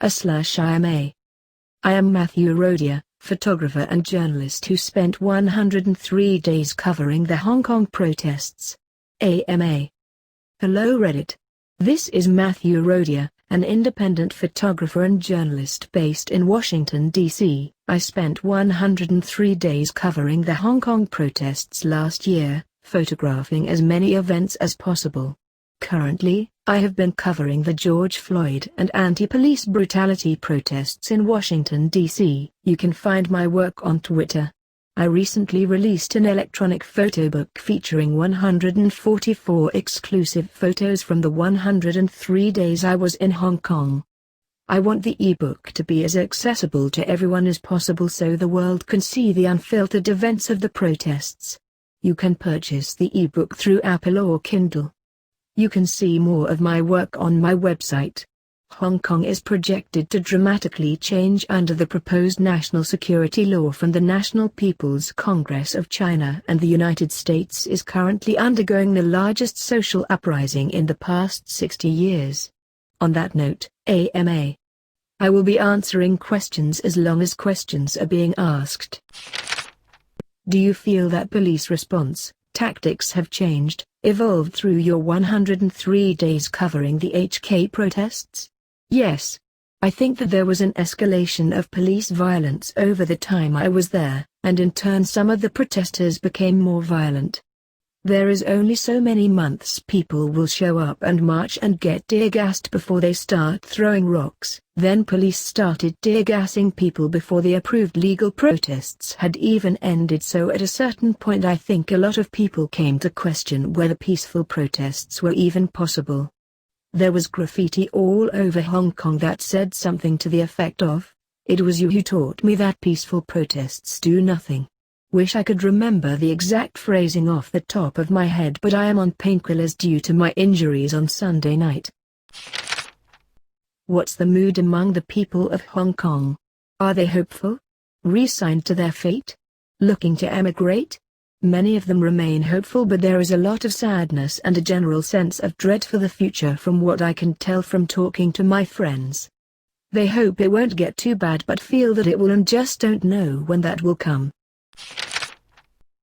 iama. I am Matthew Rodia, photographer and journalist who spent 103 days covering the Hong Kong protests. AMA. Hello Reddit. This is Matthew Rodia, an independent photographer and journalist based in Washington, D.C. I spent 103 days covering the Hong Kong protests last year, photographing as many events as possible. Currently, I have been covering the George Floyd and anti-police brutality protests in Washington, D.C. You can find my work on Twitter. I recently released an electronic photo book featuring 144 exclusive photos from the 103 days I was in Hong Kong. I want the ebook to be as accessible to everyone as possible so the world can see the unfiltered events of the protests. You can purchase the ebook through Apple or Kindle. You can see more of my work on my website. Hong Kong is projected to dramatically change under the proposed national security law from the National People's Congress of China, and the United States is currently undergoing the largest social uprising in the past 60 years. On that note, AMA. I will be answering questions as long as questions are being asked. Do you feel that police response tactics have changed, evolved through your 103 days covering the HK protests? Yes. I think that there was an escalation of police violence over the time I was there, and in turn some of the protesters became more violent. There is only so many months people will show up and march and get tear-gassed before they start throwing rocks. Then police started tear-gassing people before the approved legal protests had even ended, so at a certain point I think a lot of people came to question whether peaceful protests were even possible. There was graffiti all over Hong Kong that said something to the effect of, "It was you who taught me that peaceful protests do nothing." Wish I could remember the exact phrasing off the top of my head, but I am on painkillers due to my injuries on Sunday night. What's the mood among the people of Hong Kong? Are they hopeful? Resigned to their fate? Looking to emigrate? Many of them remain hopeful, but there is a lot of sadness and a general sense of dread for the future from what I can tell from talking to my friends. They hope it won't get too bad but feel that it will and just don't know when that will come.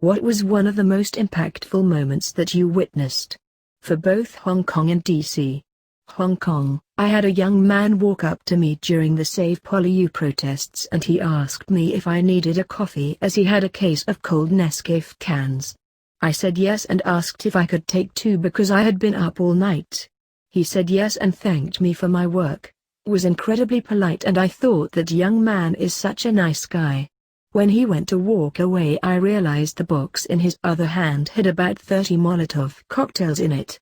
What was one of the most impactful moments that you witnessed? For both Hong Kong and DC. Hong Kong, I had a young man walk up to me during the Save PolyU protests and he asked me if I needed a coffee as he had a case of cold Nescafe cans. I said yes and asked if I could take 2 because I had been up all night. He said yes and thanked me for my work. Was incredibly polite and I thought that young man is such a nice guy. When he went to walk away I realized the box in his other hand had about 30 Molotov cocktails in it.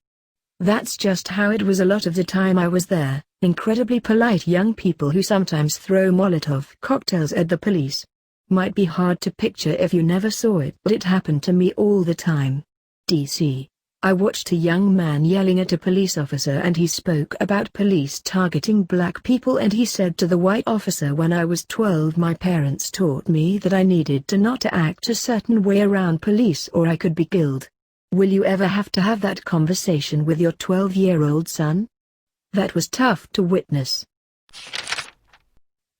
That's just how it was a lot of the time I was there, incredibly polite young people who sometimes throw Molotov cocktails at the police. Might be hard to picture if you never saw it, but it happened to me all the time. DC. I watched a young man yelling at a police officer and he spoke about police targeting black people and he said to the white officer, "When I was 12 my parents taught me that I needed to not to act a certain way around police or I could be killed." Will you ever have to have that conversation with your 12-year-old son? That was tough to witness.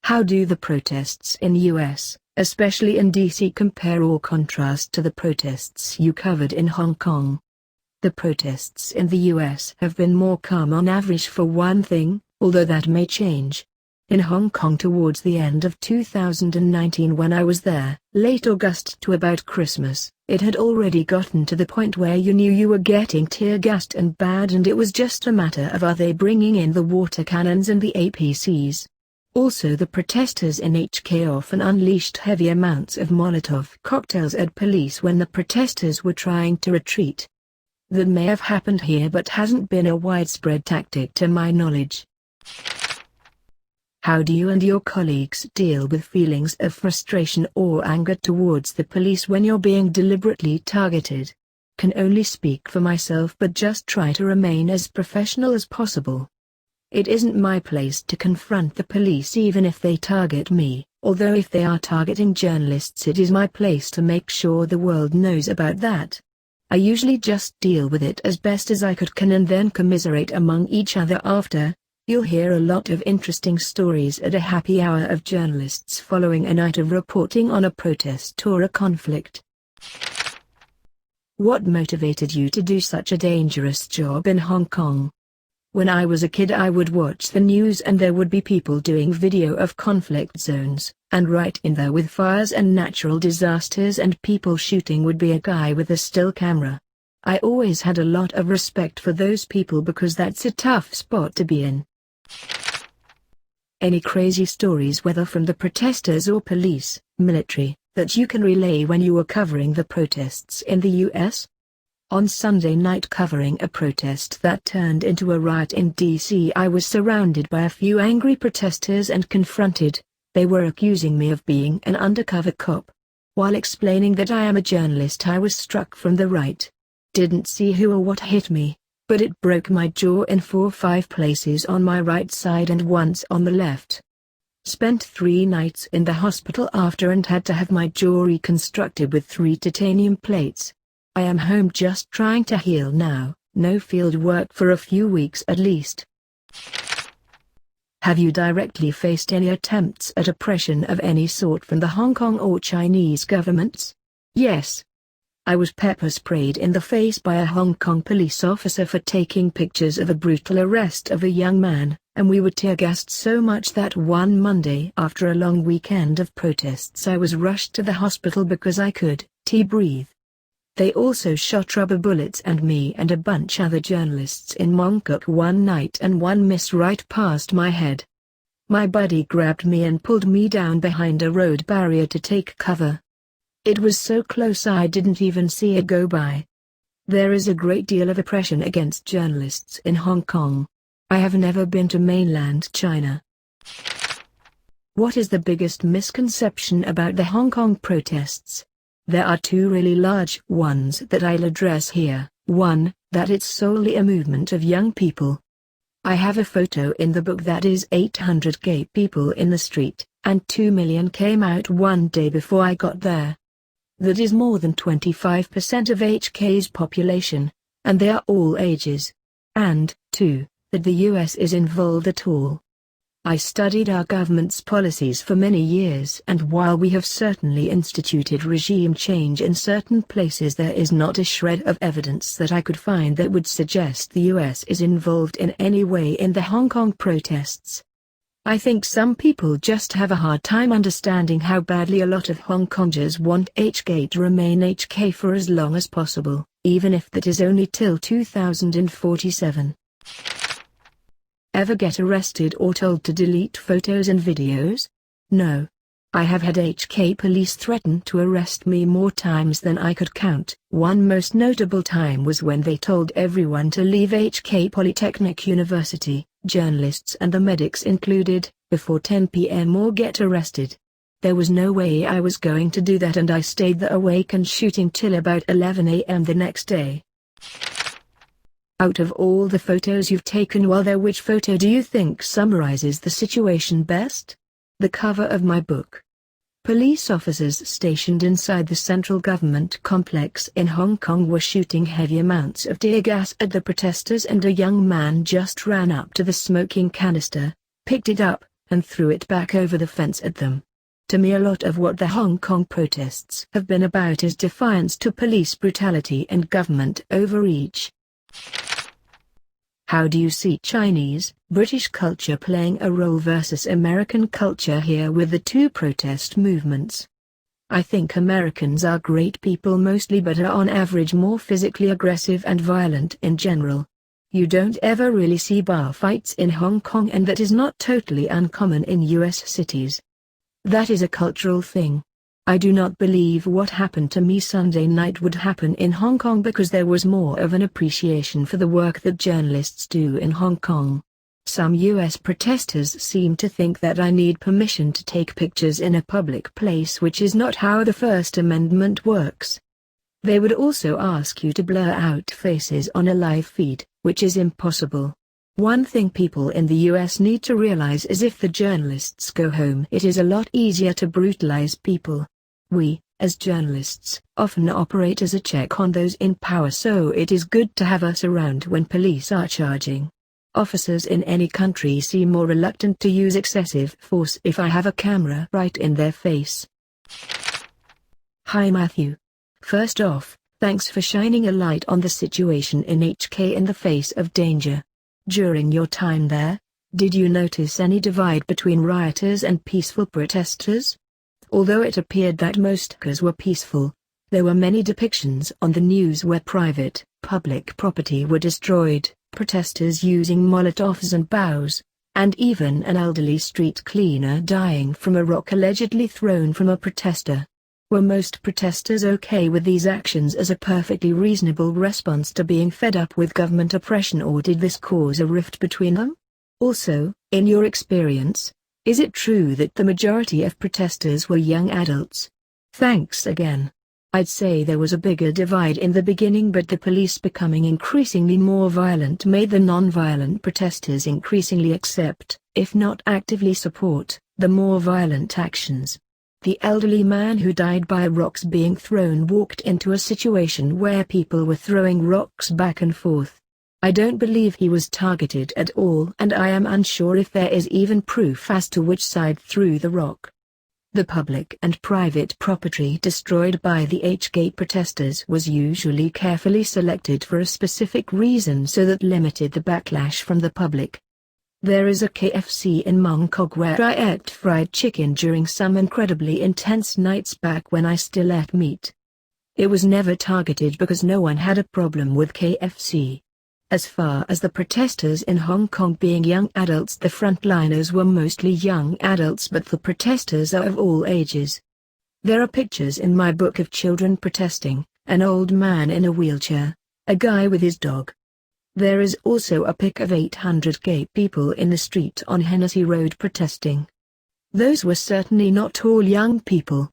How do the protests in US, especially in DC, compare or contrast to the protests you covered in Hong Kong? The protests in the US have been more calm on average for one thing, although that may change. In Hong Kong towards the end of 2019 when I was there, late August to about Christmas, it had already gotten to the point where you knew you were getting tear-gassed and bad and it was just a matter of are they bringing in the water cannons and the APCs. Also the protesters in HK often unleashed heavy amounts of Molotov cocktails at police when the protesters were trying to retreat. That may have happened here but hasn't been a widespread tactic to my knowledge. How do you and your colleagues deal with feelings of frustration or anger towards the police when you're being deliberately targeted? Can only speak for myself but just try to remain as professional as possible. It isn't my place to confront the police even if they target me, although if they are targeting journalists it is my place to make sure the world knows about that. I usually just deal with it as best as I can and then commiserate among each other after. You'll hear a lot of interesting stories at a happy hour of journalists following a night of reporting on a protest or a conflict. What motivated you to do such a dangerous job in Hong Kong? When I was a kid, I would watch the news and there would be people doing video of conflict zones, and right in there with fires and natural disasters and people shooting would be a guy with a still camera. I always had a lot of respect for those people because that's a tough spot to be in. Any crazy stories, whether from the protesters or police, military, that you can relay when you were covering the protests in the US? On Sunday night covering a protest that turned into a riot in D.C., I was surrounded by a few angry protesters and confronted. They were accusing me of being an undercover cop. While explaining that I am a journalist, I was struck from the right. Didn't see who or what hit me, but it broke my jaw in 4 or 5 places on my right side and once on the left. Spent 3 nights in the hospital after and had to have my jaw reconstructed with 3 titanium plates. I am home just trying to heal now, no field work for a few weeks at least. Have you directly faced any attempts at oppression of any sort from the Hong Kong or Chinese governments? Yes. I was pepper sprayed in the face by a Hong Kong police officer for taking pictures of a brutal arrest of a young man, and we were tear-gassed so much that one Monday after a long weekend of protests I was rushed to the hospital because I couldn't breathe. They also shot rubber bullets at me and a bunch other journalists in Mongkok one night, and one missed right past my head. My buddy grabbed me and pulled me down behind a road barrier to take cover. It was so close I didn't even see it go by. There is a great deal of oppression against journalists in Hong Kong. I have never been to mainland China. What is the biggest misconception about the Hong Kong protests? There are 2 really large ones that I'll address here. 1, that it's solely a movement of young people. I have a photo in the book that is 800 gay people in the street, and 2 million came out one day before I got there. That is more than 25% of HK's population, and they are all ages. And, 2, that the US is involved at all. I studied our government's policies for many years, and while we have certainly instituted regime change in certain places, there is not a shred of evidence that I could find that would suggest the US is involved in any way in the Hong Kong protests. I think some people just have a hard time understanding how badly a lot of Hong Kongers want HK to remain HK for as long as possible, even if that is only till 2047. Ever get arrested or told to delete photos and videos? No. I have had HK police threaten to arrest me more times than I could count. One most notable time was when they told everyone to leave HK Polytechnic University, journalists and the medics included, before 10 p.m. or get arrested. There was no way I was going to do that, and I stayed there awake and shooting till about 11 a.m. the next day. Out of all the photos you've taken while there, which photo do you think summarizes the situation best? The cover of my book. Police officers stationed inside the central government complex in Hong Kong were shooting heavy amounts of tear gas at the protesters, and a young man just ran up to the smoking canister, picked it up, and threw it back over the fence at them. To me, a lot of what the Hong Kong protests have been about is defiance to police brutality and government overreach. How do you see Chinese, British culture playing a role versus American culture here with the 2 protest movements? I think Americans are great people mostly, but are on average more physically aggressive and violent in general. You don't ever really see bar fights in Hong Kong, and that is not totally uncommon in US cities. That is a cultural thing. I do not believe what happened to me Sunday night would happen in Hong Kong, because there was more of an appreciation for the work that journalists do in Hong Kong. Some US protesters seem to think that I need permission to take pictures in a public place, which is not how the First Amendment works. They would also ask you to blur out faces on a live feed, which is impossible. One thing people in the US need to realize is if the journalists go home, it is a lot easier to brutalize people. We, as journalists, often operate as a check on those in power, so it is good to have us around when police are charging. Officers in any country seem more reluctant to use excessive force if I have a camera right in their face. Hi Matthew. First off, thanks for shining a light on the situation in HK in the face of danger. During your time there, did you notice any divide between rioters and peaceful protesters? Although it appeared that most were peaceful, there were many depictions on the news where private, public property were destroyed, protesters using Molotovs and bows, and even an elderly street cleaner dying from a rock allegedly thrown from a protester. Were most protesters okay with these actions as a perfectly reasonable response to being fed up with government oppression, or did this cause a rift between them? Also, in your experience, is it true that the majority of protesters were young adults? Thanks again. I'd say there was a bigger divide in the beginning, but the police becoming increasingly more violent made the non-violent protesters increasingly accept, if not actively support, the more violent actions. The elderly man who died by rocks being thrown walked into a situation where people were throwing rocks back and forth. I don't believe he was targeted at all, and I am unsure if there is even proof as to which side threw the rock. The public and private property destroyed by the HK protesters was usually carefully selected for a specific reason so that limited the backlash from the public. There is a KFC in Mongkok where I ate fried chicken during some incredibly intense nights back when I still ate meat. It was never targeted because no one had a problem with KFC. As far as the protesters in Hong Kong being young adults, the frontliners were mostly young adults, but the protesters are of all ages. There are pictures in my book of children protesting, an old man in a wheelchair, a guy with his dog. There is also a pic of 800 gay people in the street on Hennessy Road protesting. Those were certainly not all young people.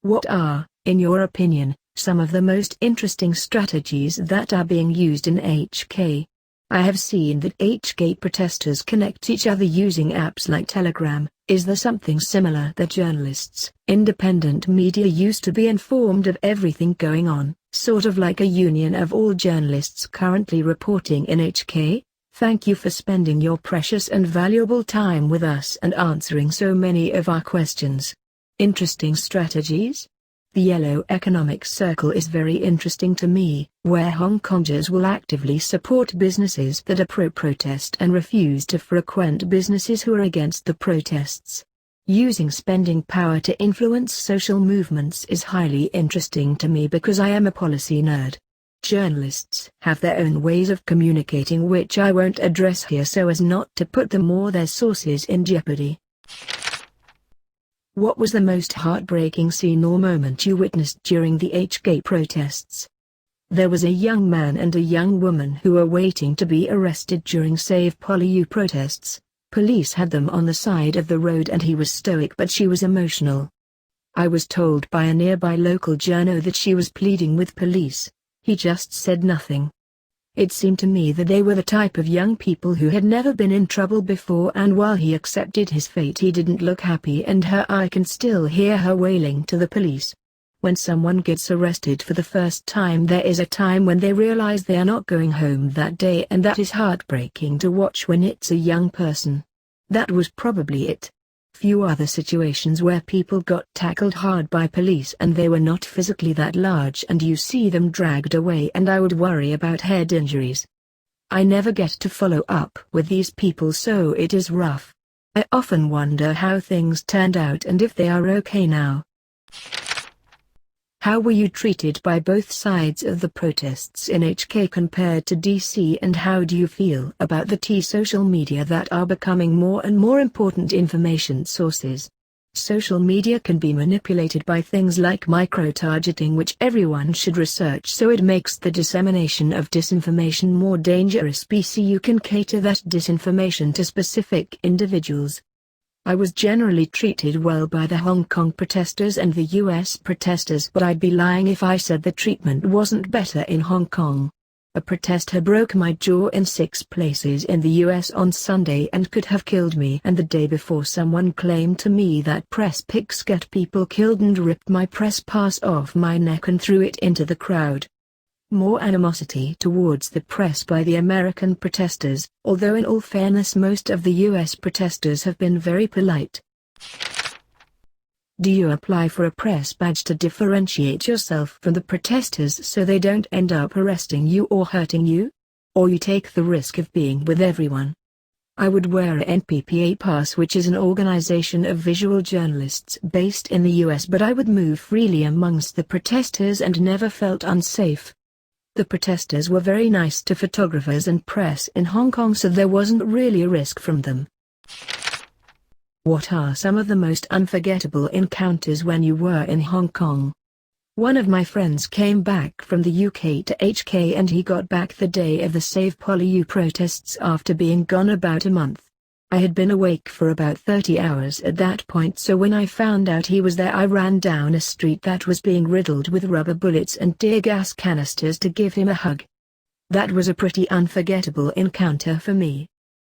What are, in your opinion, some of the most interesting strategies that are being used in HK? I have seen that HK protesters connect each other using apps like Telegram. Is there something similar that journalists, independent media use to be informed of everything going on, sort of like a union of all journalists currently reporting in HK? Thank you for spending your precious and valuable time with us and answering so many of our questions. Interesting strategies? The Yellow Economic Circle is very interesting to me, where Hong Kongers will actively support businesses that are pro-protest and refuse to frequent businesses who are against the protests. Using spending power to influence social movements is highly interesting to me because I am a policy nerd. Journalists have their own ways of communicating which I won't address here so as not to put them or their sources in jeopardy. What was the most heartbreaking scene or moment you witnessed during the HK protests? There was a young man and a young woman who were waiting to be arrested during Save PolyU protests. Police had them on the side of the road and he was stoic but she was emotional. I was told by a nearby local journo that she was pleading with police. He just said nothing. It seemed to me that they were the type of young people who had never been in trouble before, and while he accepted his fate he didn't look happy, and I can still hear her wailing to the police. When someone gets arrested for the first time, there is a time when they realize they are not going home that day, and that is heartbreaking to watch when it's a young person. That was probably it. Few other situations where people got tackled hard by police and they were not physically that large and you see them dragged away, and I would worry about head injuries. I never get to follow up with these people, so it is rough. I often wonder how things turned out and if they are okay now. How were you treated by both sides of the protests in HK compared to DC, and how do you feel about the social media that are becoming more and more important information sources? Social media can be manipulated by things like micro-targeting, which everyone should research, so it makes the dissemination of disinformation more dangerous. PC you can cater that disinformation to specific individuals. I was generally treated well by the Hong Kong protesters and the US protesters, but I'd be lying if I said the treatment wasn't better in Hong Kong. A protester broke my jaw in 6 places in the US on Sunday and could have killed me, and the day before someone claimed to me that press pics get people killed and ripped my press pass off my neck and threw it into the crowd. more animosity towards the press by the American protesters, although in all fairness most of the US protesters have been very polite. Do you apply for a press badge to differentiate yourself from the protesters so they don't end up arresting you or hurting you? Or you take the risk of being with everyone? I would wear a NPPA pass, which is an organization of visual journalists based in the US, but I would move freely amongst the protesters and never felt unsafe. The protesters were very nice to photographers and press in Hong Kong, so there wasn't really a risk from them. What are some of the most unforgettable encounters when you were in Hong Kong? One of my friends came back from the UK to HK, and he got back the day of the Save PolyU protests after being gone about a month. I had been awake for about 30 hours at that point, so when I found out he was there I ran down a street that was being riddled with rubber bullets and tear gas canisters to give him a hug. That was a pretty unforgettable encounter for me.